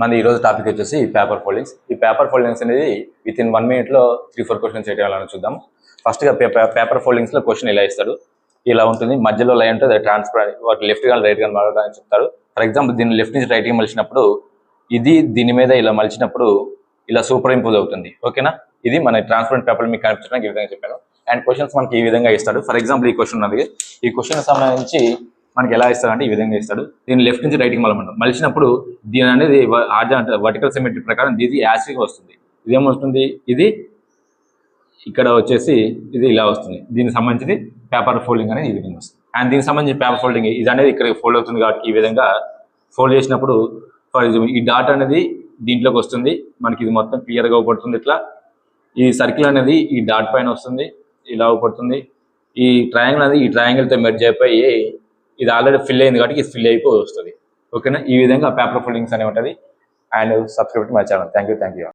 మన ఈరోజు టాపిక్ వచ్చేసి పేపర్ ఫోల్డింగ్స్. ఈ పేపర్ ఫోల్డింగ్స్ అనేది విత్ ఇన్ 1 minute లో 3-4 క్వశ్చన్స్ చేయాలని చూద్దాం. ఫస్ట్గా పేపర్ ఫోల్డింగ్స్లో క్వశ్చన్ ఇలా ఇస్తాడు, ఇలా ఉంటుంది. మధ్యలో లైన్ ఉంటుంది, అది ట్రాన్స్ఫర్ అని, వాటి లెఫ్ట్ కానీ రైట్ కానీ మలవడానికి చెప్తారు. ఫర్ ఎగ్జాంపుల్ దీన్ని లెఫ్ట్ నుంచి రైట్కి మలిచినప్పుడు ఇది దీని మీద ఇలా మలిచినప్పుడు ఇలా సూపర్ ఇంపోజ్ అవుతుంది. ఓకేనా, ఇది మన ట్రాన్స్పరెంట్ పేపర్ మీకు కనిపించడానికి ఈ విధంగా చెప్పాను. అండ్ క్వశ్చన్స్ మనకి ఈ విధంగా ఇస్తాడు. ఫర్ ఎగ్జాంపుల్ ఈ క్వశ్చన్ ఉన్నది, ఈ క్వశ్చన్ సంబంధించి మనకి ఎలా ఇస్తాడంటే ఈ విధంగా ఇస్తాడు. దీన్ని లెఫ్ట్ నుంచి రైట్కి మలిచినప్పుడు దీని అనేది వర్టికల్ సిమెట్రీ ప్రకారం ఇది యాసిడ్గా వస్తుంది. ఇదేమొస్తుంది, ఇది ఇక్కడ వచ్చేసి ఇది ఇలా వస్తుంది. దీనికి సంబంధించి పేపర్ ఫోల్డింగ్ అనేది ఈ విధంగా వస్తుంది. అండ్ దీనికి సంబంధించి పేపర్ ఫోల్డింగ్ ఇది అనేది ఇక్కడ ఫోల్డ్ అవుతుంది కాబట్టి ఈ విధంగా ఫోల్డ్ చేసినప్పుడు ఫర్ ఎగ్జాంపుల్ ఈ డాట్ అనేది దీంట్లోకి వస్తుంది, మనకి ఇది మొత్తం క్లియర్గా అవపడుతుంది. ఇట్లా ఈ సర్కిల్ అనేది ఈ డాట్ పైన వస్తుంది, ఇలా అవపడుతుంది. ఈ ట్రయాంగిల్ అనేది ఈ ట్రయాంగిల్తో మెర్జ్ అయిపోయి ఇది ఆల్రెడీ ఫిల్ అయింది కాబట్టి ఇది ఫిల్ అయిపోయి వస్తుంది. ఓకేనా, ఈ విధంగా పేపర్ ఫోల్డింగ్స్ అనేవి ఉంటుంది. And subscribe to my channel. Thank you.